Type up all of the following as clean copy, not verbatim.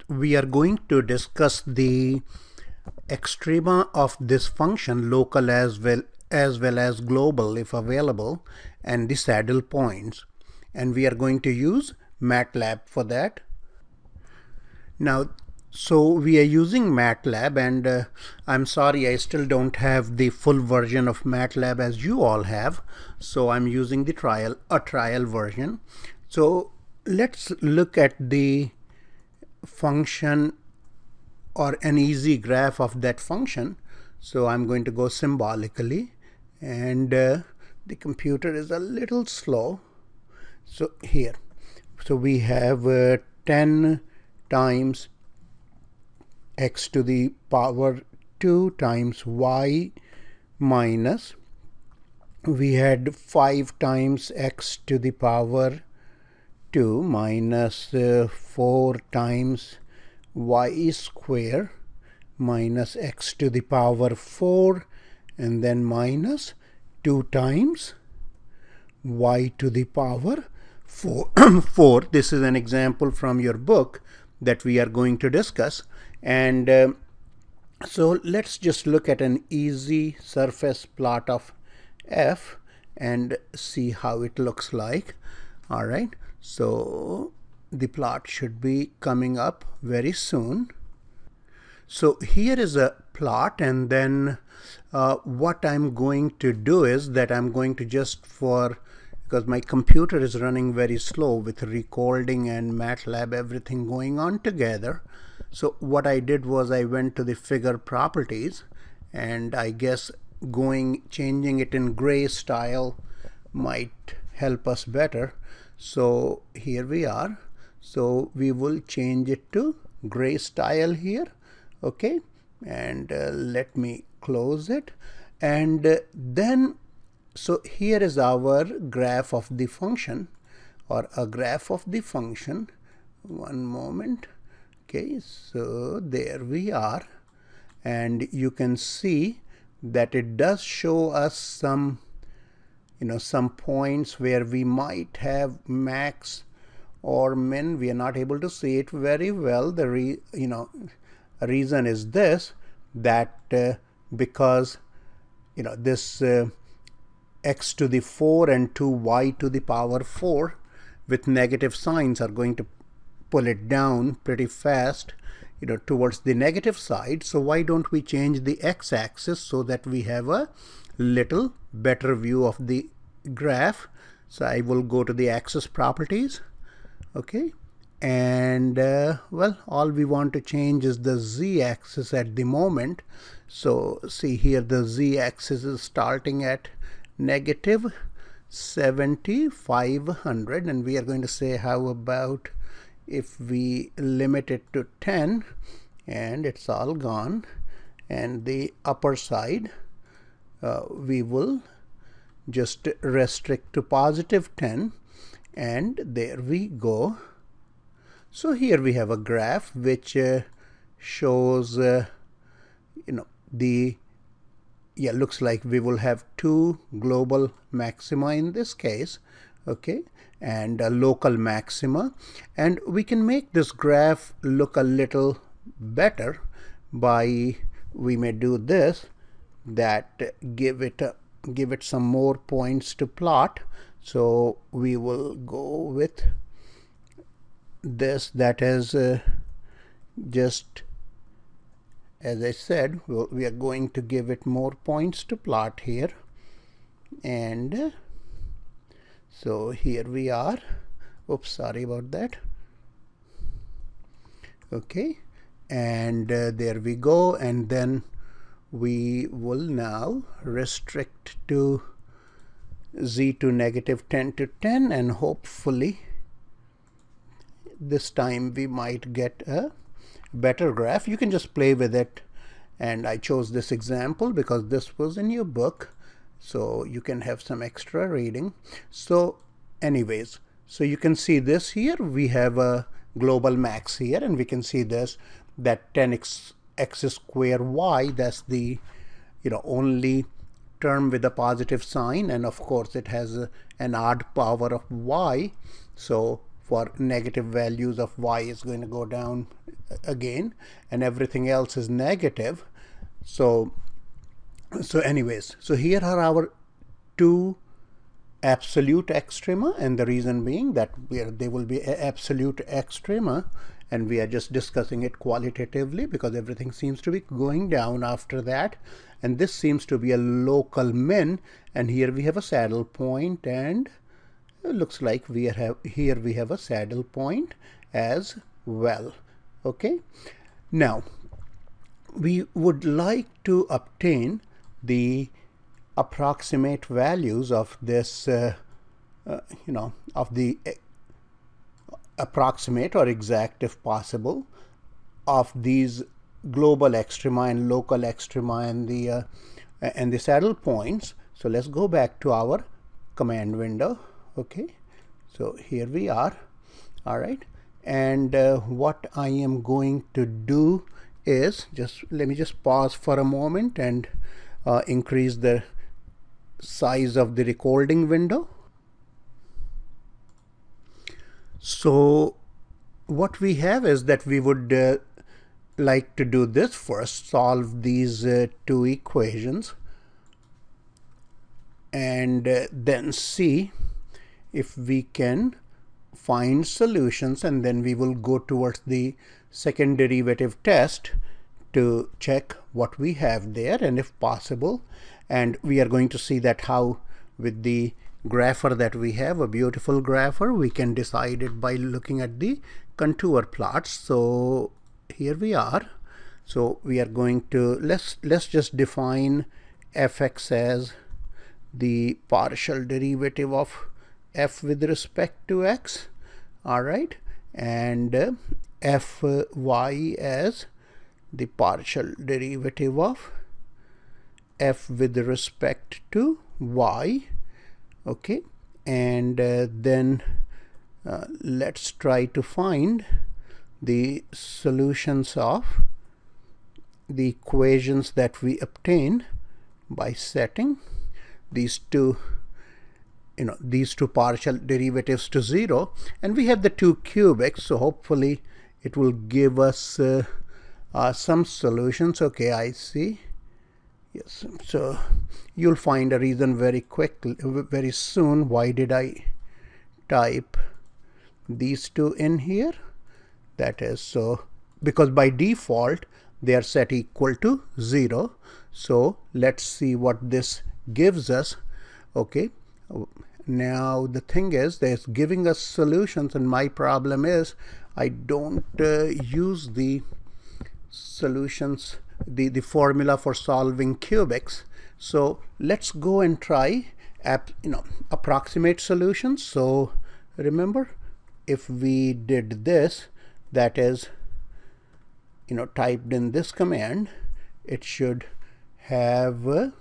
we are going to discuss the extrema of this function, local as well as global if available, and the saddle points, and we are going to use MATLAB for that. Now, so we are using MATLAB, and I'm sorry, I still don't have the full version of MATLAB as you all have, so I'm using the trial version. So let's look at the function or an easy graph of that function. So I'm going to go symbolically, and the computer is a little slow. So here, so we have 10 times x to the power 2 times y minus, we had 5 times x to the power 2 minus 4 times y square minus x to the power 4, and then minus 2 times y to the power 4. This is an example from your book that we are going to discuss. And so let's just look at an easy surface plot of f and see how it looks like. All right, so the plot should be coming up very soon. So here is a plot, and then what I'm going to do is that I'm going to just because my computer is running very slow with recording and MATLAB, everything going on together. So what I did was I went to the figure properties, and I guess changing it in gray style might help us better. So here we are. So we will change it to gray style here. Okay, and let me close it, and then so here is our graph of the function, or a graph of the function. One moment. Okay, so there we are, and you can see that it does show us some points where we might have max or min. We are not able to see it very well. The reason is this, that because this x to the 4 and 2y to the power 4 with negative signs are going to pull it down pretty fast towards the negative side. So why don't we change the x-axis so that we have a little better view of the graph. So I will go to the axis properties. Okay, and well, all we want to change is the z-axis at the moment. So see here, the z-axis is starting at negative 7,500, and we are going to say, how about if we limit it to 10, and it's all gone, and the upper side we will just restrict to positive 10, and there we go. So here we have a graph which shows looks like we will have 2 global maxima in this case, okay, and a local maxima. And we can make this graph look a little better by, we may do this, that give it some more points to plot. So we will go with this, that is just as I said, we are going to give it more points to plot here. And so here we are. Oops, sorry about that. Okay, and there we go. And then we will now restrict to z to negative 10 to 10, and hopefully this time we might get a better graph. You can just play with it, and I chose this example because this was in your book, so you can have some extra reading. So anyways, so you can see this here, we have a global max here, and we can see this, that 10x square y, that's the only term with a positive sign, and of course it has an odd power of y. So for negative values of y is going to go down again, and everything else is negative. So anyways, so here are our two absolute extrema, and the reason being that they will be absolute extrema, and we are just discussing it qualitatively because everything seems to be going down after that. And this seems to be a local min, and here we have a saddle point, and it looks like we have a saddle point as well. Okay, now we would like to obtain the approximate values of this of the approximate or exact, if possible, of these global extrema and local extrema and the saddle points. So let's go back to our command window. Okay, so here we are. All right, and what I am going to do is let me just pause for a moment and increase the size of the recording window. So what we have is that we would like to do this first, solve these two equations, and then see if we can find solutions, and then we will go towards the second derivative test to check what we have there, and if possible, and we are going to see that how with the grapher that we have, a beautiful grapher, we can decide it by looking at the contour plots. So here we are. So we are going to let's just define fx as the partial derivative of f with respect to x. All right, and fy as the partial derivative of f with respect to y. Okay, and then let's try to find the solutions of the equations that we obtain by setting these two partial derivatives to 0, and we have the two cubics, so hopefully it will give us some solutions. Okay, I see. Yes, so you'll find a reason very soon. Why did I type these two in here? That is so because by default they are set equal to 0. So let's see what this gives us. Okay, now the thing is, there's giving us solutions, and my problem is I don't use the solutions, the formula for solving cubics. So let's go and try approximate solutions. So remember, if we did this, that is typed in this command, it should have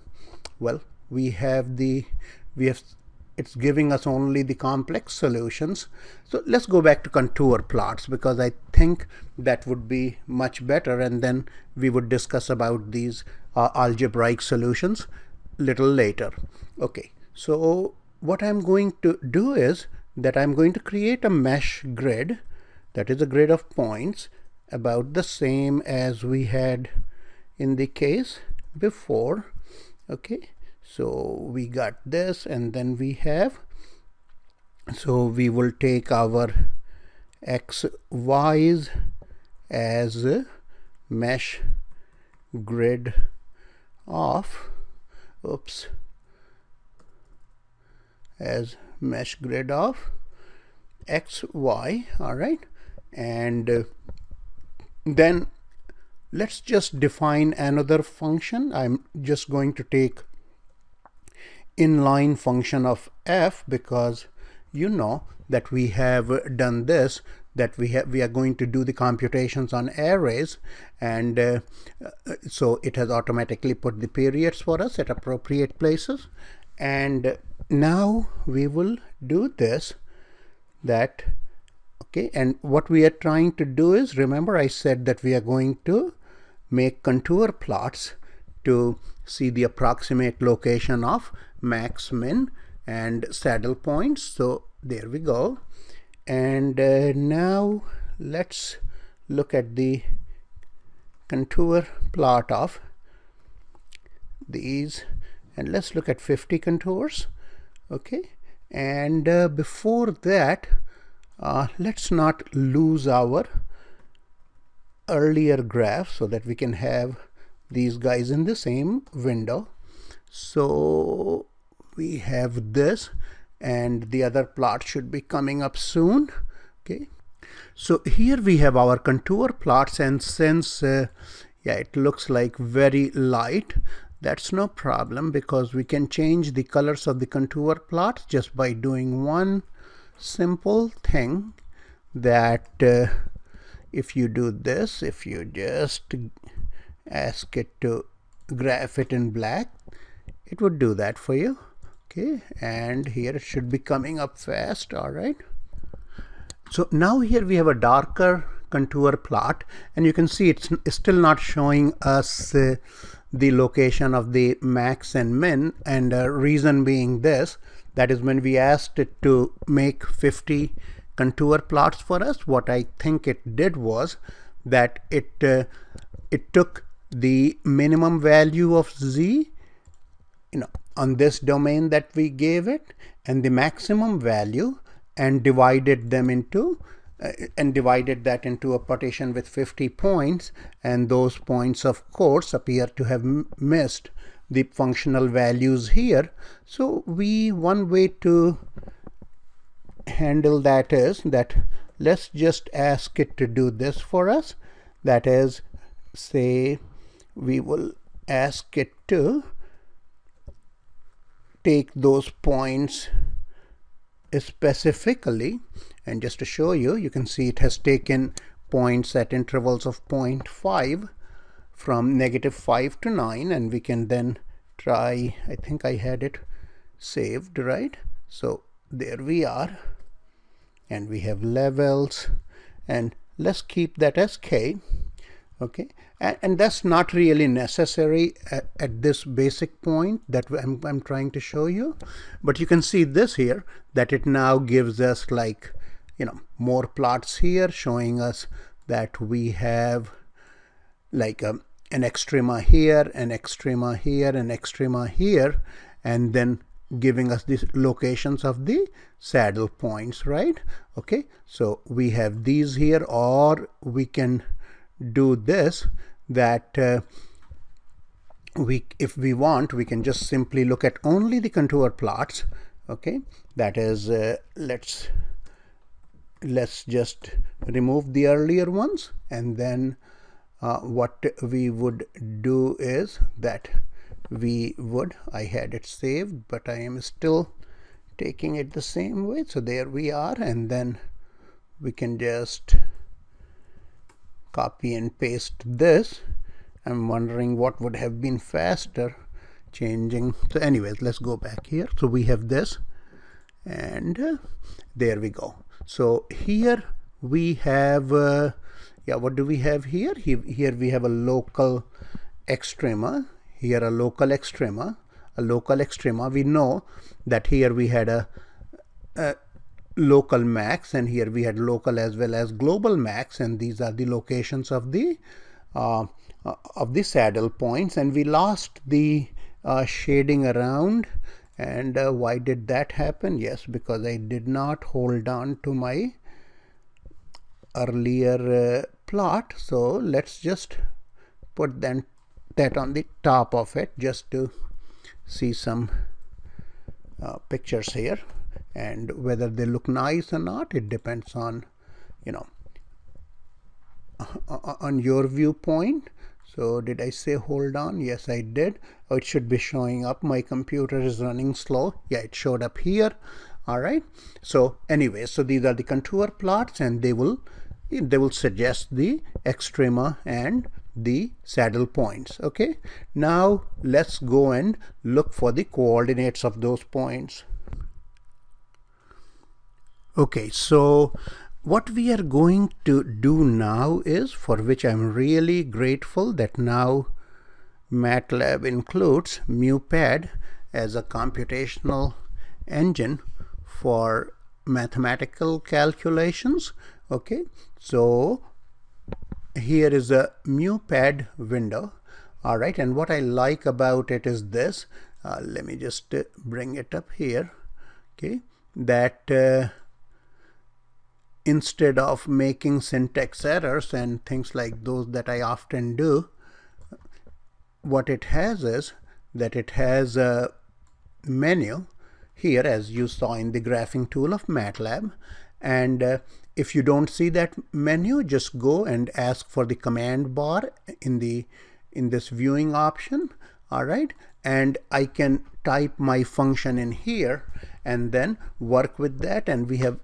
it's giving us only the complex solutions. So let's go back to contour plots, because I think that would be much better, and then we would discuss about these algebraic solutions little later. Okay, so what I'm going to do is that I'm going to create a mesh grid, that is a grid of points about the same as we had in the case before. Okay, so we got this, and then we have, so we will take our x, y's as a mesh grid of, as mesh grid of x, y. All right, and then let's just define another function. I'm just going to take inline function of f, because you know that we have done this, that we are going to do the computations on arrays, and so it has automatically put the periods for us at appropriate places. And now we will do this, okay, and what we are trying to do is, remember I said that we are going to make contour plots to see the approximate location of max, min, and saddle points. So there we go. And now let's look at the contour plot of these, and let's look at 50 contours. Okay, and before that, let's not lose our earlier graph so that we can have these guys in the same window. So we have this, and the other plot should be coming up soon. Okay, so here we have our contour plots, and since yeah, it looks like very light, that's no problem, because we can change the colors of the contour plots just by doing one simple thing, that if you do this, if you just ask it to graph it in black, it would do that for you. Okay, and here it should be coming up fast. All right, so now here we have a darker contour plot, and you can see it's still not showing us the location of the max and min, and reason being this, that is when we asked it to make 50 contour plots for us, what I think it did was that it took the minimum value of z, on this domain that we gave it, and the maximum value, and divided them into divided that into a partition with 50 points, and those points of course appear to have missed the functional values here. So one way to handle that is that let's just ask it to do this for us. That is, say we will ask it to take those points specifically, and just to show you, you can see it has taken points at intervals of 0.5 from -5 to 9, and we can then try, I think I had it saved, right? So there we are, and we have levels, and let's keep that as k. Okay, and that's not really necessary at this basic point that I'm trying to show you, but you can see this here, that it now gives us, like, more plots here, showing us that we have like an extrema here, an extrema here, an extrema here, and then giving us these locations of the saddle points, right? Okay, so we have these here, or we can do this, that if we want, we can just simply look at only the contour plots. Okay, that is, let's just remove the earlier ones, and then what we would do is that I had it saved, but I am still taking it the same way. So there we are, and then we can just copy and paste this. I'm wondering what would have been faster changing. So anyways, let's go back here. So we have this, and there we go. So here we have yeah, what do we have here? Here we have a local extrema, here a local extrema, a local extrema. We know that here we had a local max, and here we had local as well as global max, and these are the locations of the saddle points, and we lost the shading around. And why did that happen? Yes, because I did not hold on to my earlier plot. So let's just put that on the top of it, just to see some pictures here, and whether they look nice or not, it depends on on your viewpoint. So did I say hold on? Yes, I did. Oh, it should be showing up. My computer is running slow. Yeah, it showed up here. All right. So anyway, so these are the contour plots, and they will suggest the extrema and the saddle points. Okay. Now let's go and look for the coordinates of those points. Okay, so what we are going to do now is, for which I'm really grateful that now MATLAB includes mupad as a computational engine for mathematical calculations. Okay, so here is a mupad window. All right, and what I like about it is this. Let me just bring it up here. Okay, that instead of making syntax errors and things like those that I often do, what it has is that it has a menu here, as you saw in the graphing tool of MATLAB. And if you don't see that menu, just go and ask for the command bar in this viewing option. All right, and I can type my function in here and then work with that, and we have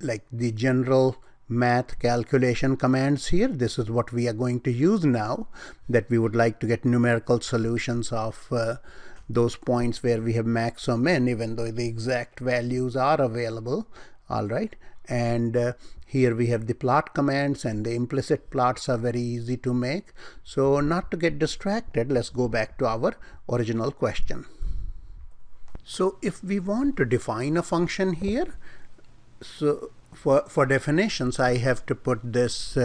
like the general math calculation commands here. This is what we are going to use now that we would like to get numerical solutions of those points where we have max or min, even though the exact values are available. All right, and here we have the plot commands, and the implicit plots are very easy to make. So not to get distracted, let's go back to our original question. So if we want to define a function here, so for definitions I have to put this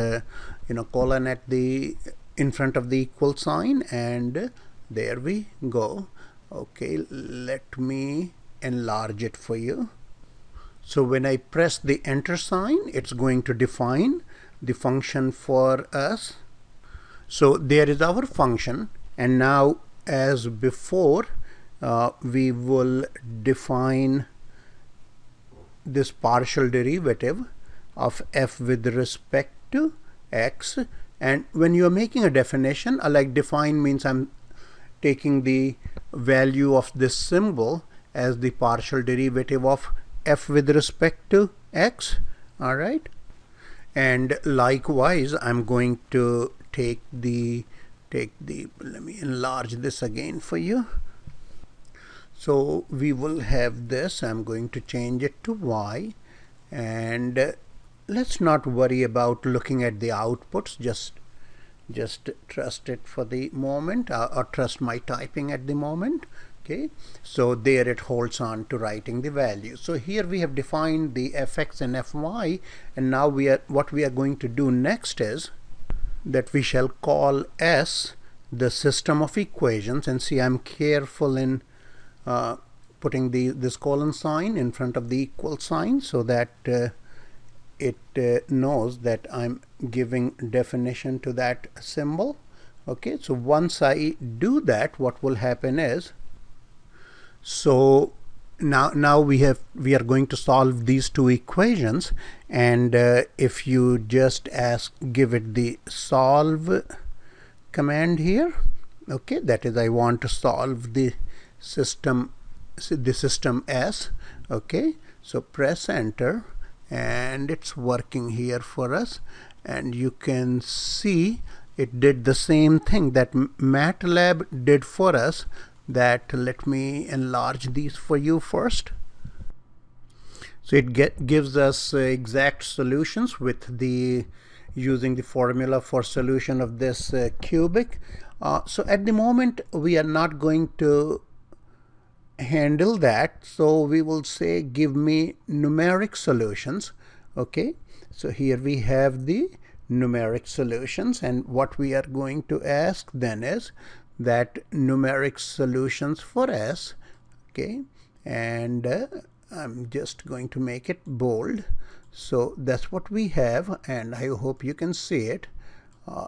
colon at the in front of the equal sign, and there we go. Okay, let me enlarge it for you. So when I press the enter sign, it's going to define the function for us. So there is our function, and now as before we will define this partial derivative of f with respect to x. And when you are making a definition, like define means I'm taking the value of this symbol as the partial derivative of f with respect to x. All right, and likewise I'm going to take the let me enlarge this again for you. So we will have this. I'm going to change it to y, and let's not worry about looking at the outputs. Just trust it for the moment, or trust my typing at the moment. Okay, so there it holds on to writing the value. So here we have defined the fx and fy, and now what we are going to do next is that we shall call S the system of equations. And see, I'm careful in putting this colon sign in front of the equal sign so that it knows that I'm giving definition to that symbol. Okay, so once I do that, what will happen is, so now we are going to solve these two equations, and if you just give it the solve command here, okay, that is I want to solve the system S. Okay, so press enter, and it's working here for us, and you can see it did the same thing that MATLAB did for us. That let me enlarge these for you first. So it gives us exact solutions with using the formula for solution of this cubic. So at the moment we are not going to handle that, so we will say give me numeric solutions. Okay, so here we have the numeric solutions, and what we are going to ask then is that numeric solutions for S. Okay, and I'm just going to make it bold. So that's what we have, and I hope you can see it.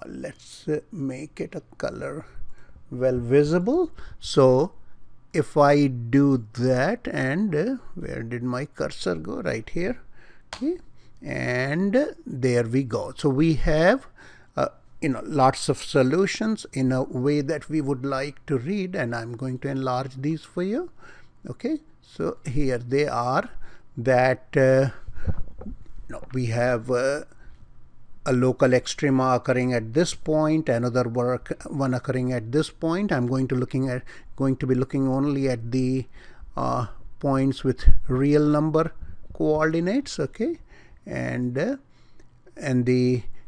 Let's make it a color well visible. So if I do that, and where did my cursor go? Right here. Okay, and there we go. So we have lots of solutions in a way that we would like to read, and I'm going to enlarge these for you. Okay, so here they are. That we have a local extrema occurring at this point, another one occurring at this point. I'm going to be looking only at the points with real number coordinates. Okay, and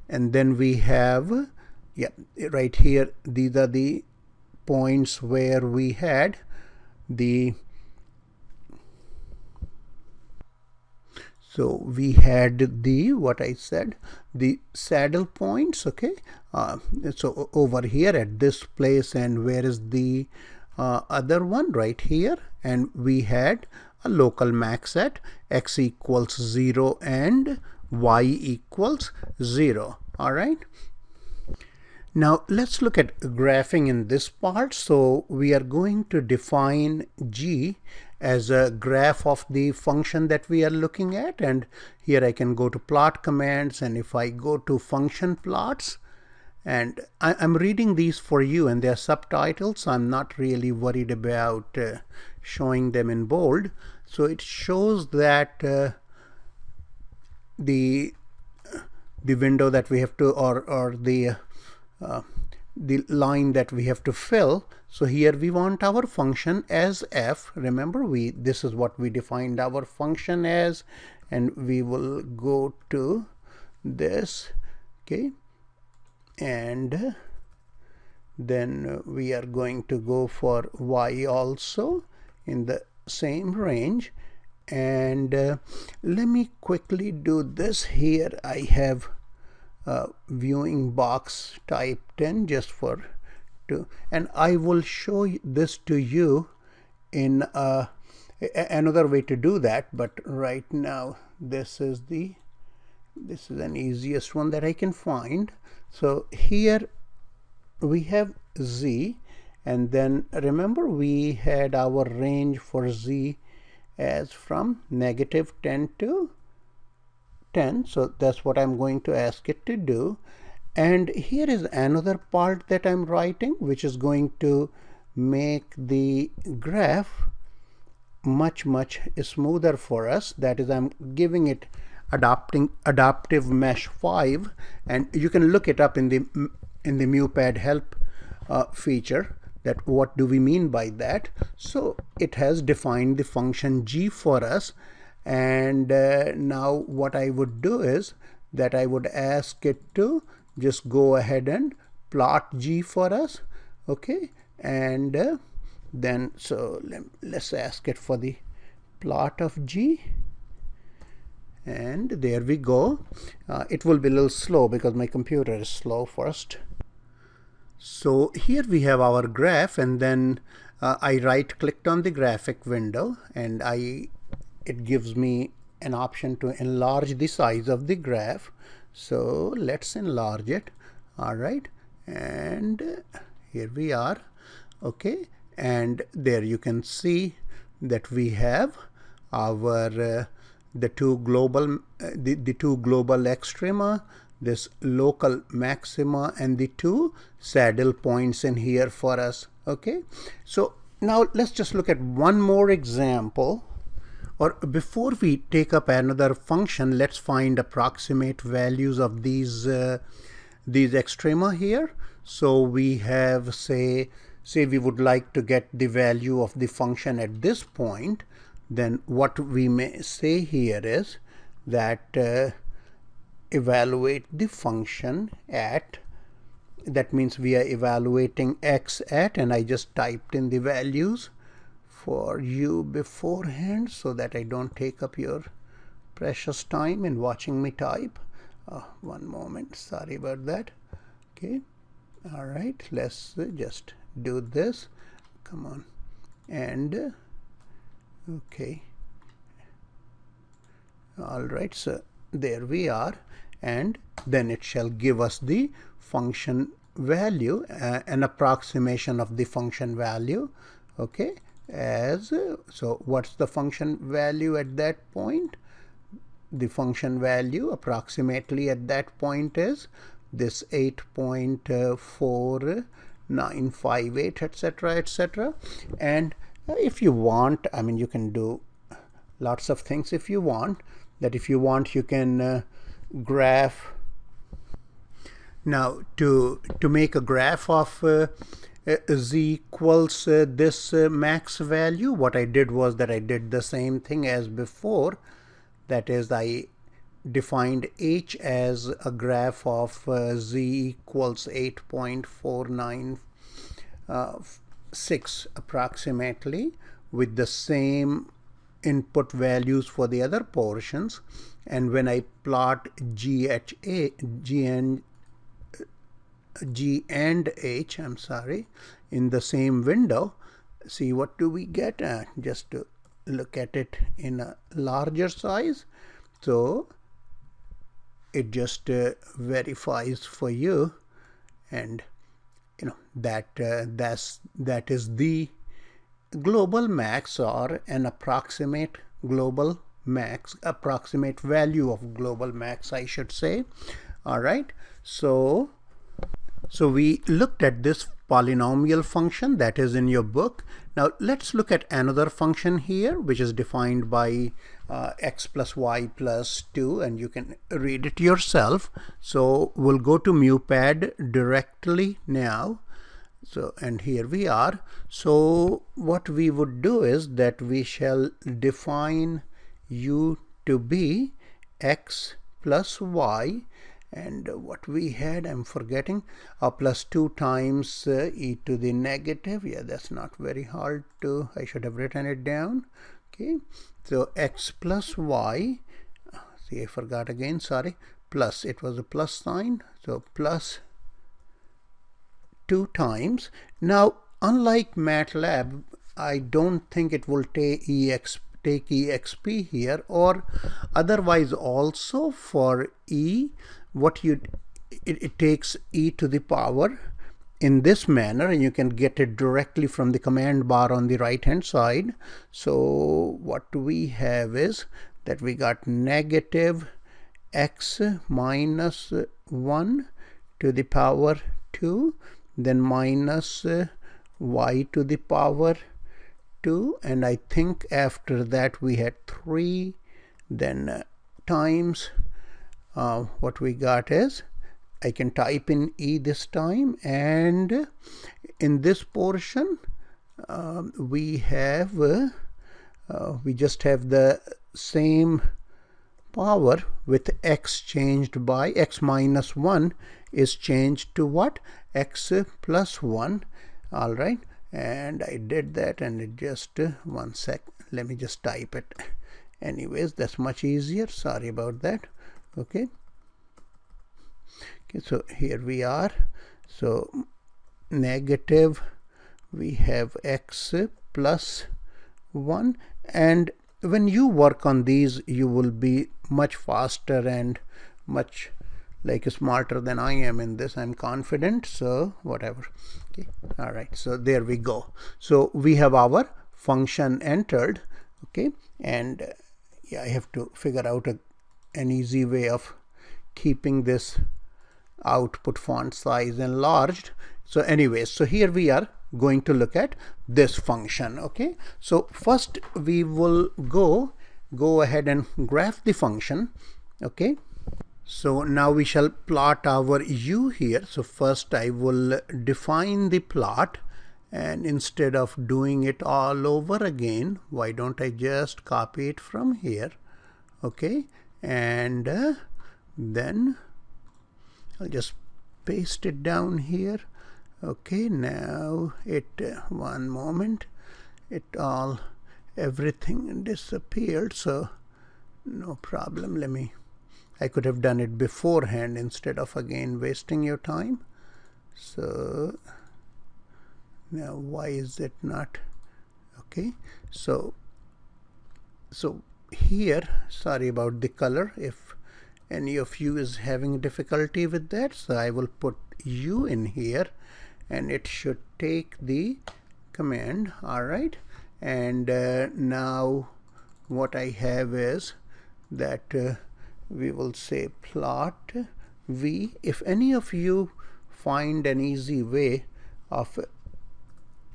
then we have, yeah, right here, these are the points where we had So we had the, what I said, the saddle points, okay. So over here at this place, and where is the other one? Right here. And we had a local max at x equals 0 and y equals 0. All right. Now let's look at graphing in this part. So we are going to define g as a graph of the function that we are looking at, and here I can go to plot commands, and if I go to function plots, and I'm reading these for you and they're subtitles, so I'm not really worried about showing them in bold. So it shows that the window that we have to, or the line that we have to fill. So here we want our function as f. Remember, this is what we defined our function as, and we will go to this, okay, and then we are going to go for y also in the same range. And let me quickly do this. Here I have viewing box typed in just for to, and I will show this to you in another way to do that, but right now this is an easiest one that I can find. So here we have z, and then remember we had our range for z as from -10 to 10. So that's what I'm going to ask it to do. And here is another part that I'm writing, which is going to make the graph much smoother for us. That is, I'm giving it adaptive mesh 5, and you can look it up in the mupad help feature, that what do we mean by that. So it has defined the function g for us, and now what I would do is that I would ask it to just go ahead and plot g for us, okay. And then so let's ask it for the plot of g, and there we go. It will be a little slow because my computer is slow first. So here we have our graph, and then I right clicked on the graphic window, and it gives me an option to enlarge the size of the graph. So let's enlarge it. All right, and here we are, okay. And there you can see that we have our the two global extrema, this local maxima, and the two saddle points in here for us, okay. So now let's just look at one more example. Or before we take up another function, let's find approximate values of these extrema here. So we have, say we would like to get the value of the function at this point. Then what we may say here is that evaluate the function at, that means we are evaluating x at, and I just typed in the values for you beforehand so that I don't take up your precious time in watching me type. One moment, sorry about that. Okay, all right, let's just do this. Come on, and okay, all right, so there we are, and then it shall give us the function value, an approximation of the function value, okay. So what's the function value at that point? The function value approximately at that point is this 8.4958, etc., etc. And if you want, I mean, you can do lots of things if you want. That if you want, you can graph. Now to make a graph of z equals this max value, what I did was that I did the same thing as before. That is, I defined h as a graph of z equals 8.496 approximately, with the same input values for the other portions, and when I plot G and H, I'm sorry, in the same window, see what do we get? Just to look at it in a larger size, so it just verifies for you, and you know that that is the global max, or an approximate global max, approximate value of global max, I should say. All right, so we looked at this polynomial function that is in your book. Now let's look at another function here, which is defined by x plus y plus 2, and you can read it yourself. So we'll go to mupad directly now. So, and here we are. So what we would do is that we shall define u to be x plus y, and what we had, I'm forgetting, plus 2 times e to the negative. Yeah, that's not very hard to, I should have written it down. Okay, so x plus y, see I forgot again, sorry, plus, it was a plus sign, so plus 2 times. Now unlike MATLAB, I don't think it will take exp here, or otherwise also for e, what it takes e to the power in this manner, and you can get it directly from the command bar on the right hand side. So what we have is that we got negative x minus 1 to the power 2, then minus y to the power 2, and I think after that we had 3, then times what we got is, I can type in e this time, and in this portion we have we just have the same power with x changed by x minus 1 is changed to what? X plus 1. All right, and I did that, and it just 1 sec, let me just type it. Anyways, that's much easier, sorry about that. Okay, so here we are. So negative, we have x plus 1, and when you work on these you will be much faster and much like smarter than I am in this, I'm confident, so whatever. Okay, all right, so there we go. So we have our function entered. Okay, and yeah, I have to figure out an easy way of keeping this output font size enlarged. So anyways, so here we are going to look at this function. Okay, so first we will go ahead and graph the function. Okay, so now we shall plot our u here. So first I will define the plot, and instead of doing it all over again, why don't I just copy it from here? Okay, and then I'll just paste it down here. Okay, now it one moment, everything disappeared, so no problem. I could have done it beforehand instead of again wasting your time. So now why is it not? Okay, so here, sorry about the color if any of you is having difficulty with that. So I will put u in here, and it should take the command. All right, and now what I have is that we will say plot v. If any of you find an easy way of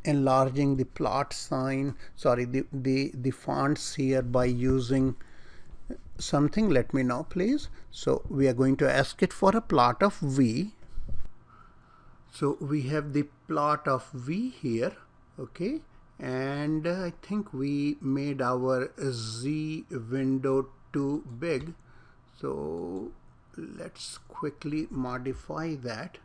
enlarging the plot sign, sorry, the fonts here by using something, let me know please. So we are going to ask it for a plot of v. So we have the plot of v here. Okay, and I think we made our z window too big, so let's quickly modify that.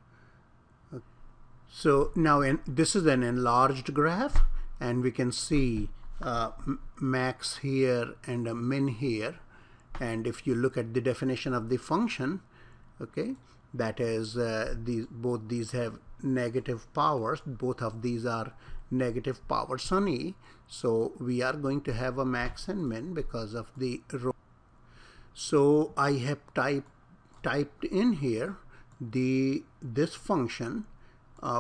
So now this is an enlarged graph, and we can see max here and a min here. And if you look at the definition of the function, okay, that is both these have negative powers. Both of these are negative powers on e. So we are going to have a max and min because of the row. So I have typed in here this function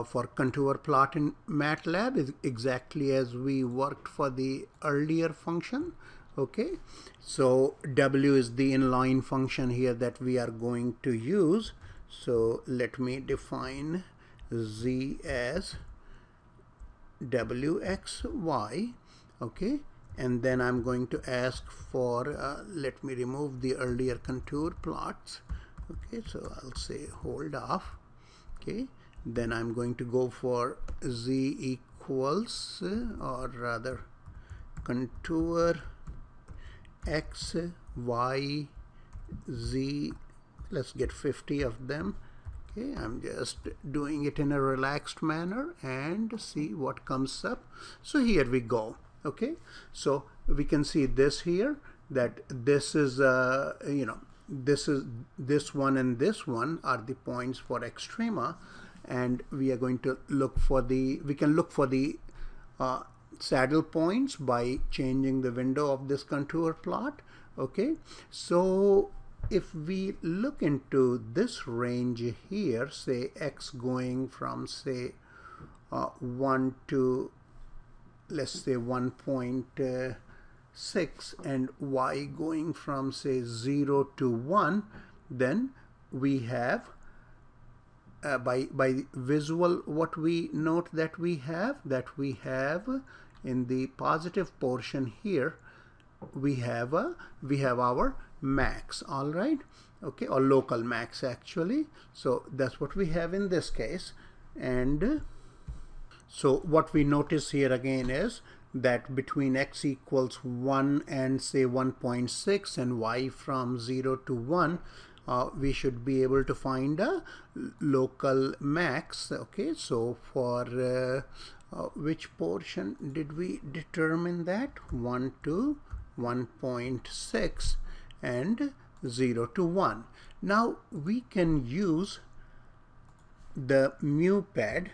for contour plot in MATLAB is exactly as we worked for the earlier function. Okay, so W is the inline function here that we are going to use. So let me define Z as WXY. Okay, and then I'm going to ask for let me remove the earlier contour plots. Okay, so I'll say hold off. Okay, then I'm going to go for Z equals or rather contour X, Y, Z. Let's get 50 of them. Okay, I'm just doing it in a relaxed manner and see what comes up. So here we go. Okay, so we can see this here, that this is this one and this one are the points for extrema, and we are going to look for we can look for the saddle points by changing the window of this contour plot. Okay, so if we look into this range here, say x going from say 1 to let's say 1.6 and y going from say 0 to 1, then we have by visual what we note that we have in the positive portion here we have our max. All right, okay, or local max actually. So that's what we have in this case. And so what we notice here again is that between x equals 1 and say 1.6 and y from 0 to 1, we should be able to find a local max. Okay, so for which portion did we determine that? 1 to 1.6 and 0 to 1. Now we can use the mupad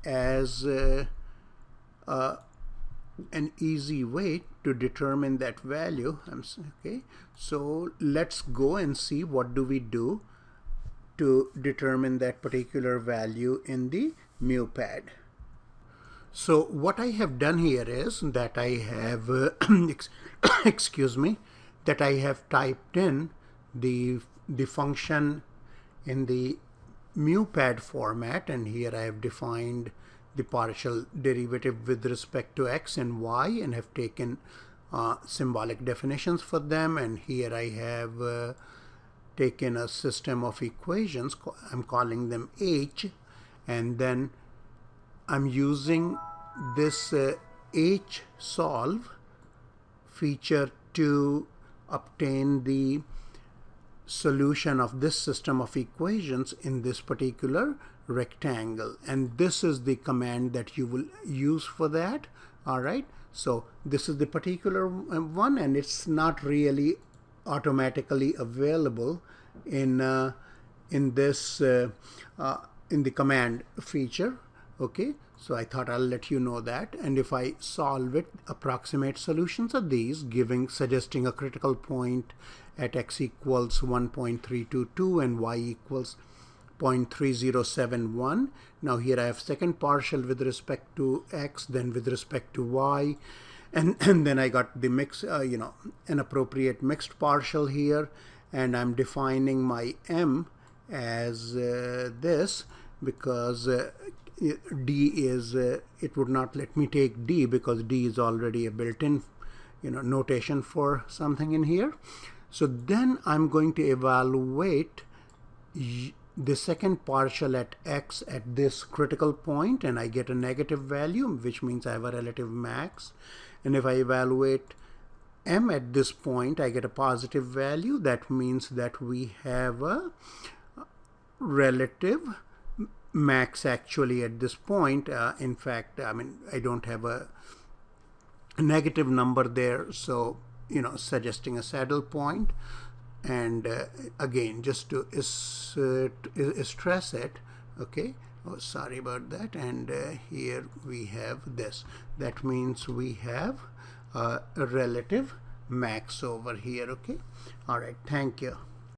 as an easy way to determine that value. Okay, so let's go and see what do we do to determine that particular value in the mupad. So what I have done here is that I have excuse me, that I have typed in the function in the mupad format, and here I have defined the partial derivative with respect to x and y and have taken symbolic definitions for them. And here I have taken a system of equations, I'm calling them H, and then I'm using this H solve feature to obtain the solution of this system of equations in this particular rectangle, and this is the command that you will use for that. All right, so this is the particular one, and it's not really automatically available in this in the command feature. Okay, so I thought I'll let you know that. And if I solve it, approximate solutions are these, suggesting a critical point at x equals 1.322 and y equals 0.3071. Now here I have second partial with respect to x, then with respect to y, and then I got the mix, an appropriate mixed partial here, and I'm defining my m as this because d is it would not let me take d because d is already a built-in notation for something in here. So then I'm going to evaluate the second partial at x at this critical point, and I get a negative value, which means I have a relative max. And if I evaluate m at this point, I get a positive value. That means that we have a relative max actually at this point. In fact, I mean, I don't have a negative number there, so suggesting a saddle point. And again, just to stress it, okay, oh sorry about that. And here we have this, that means we have a relative max over here. Okay, all right, thank you.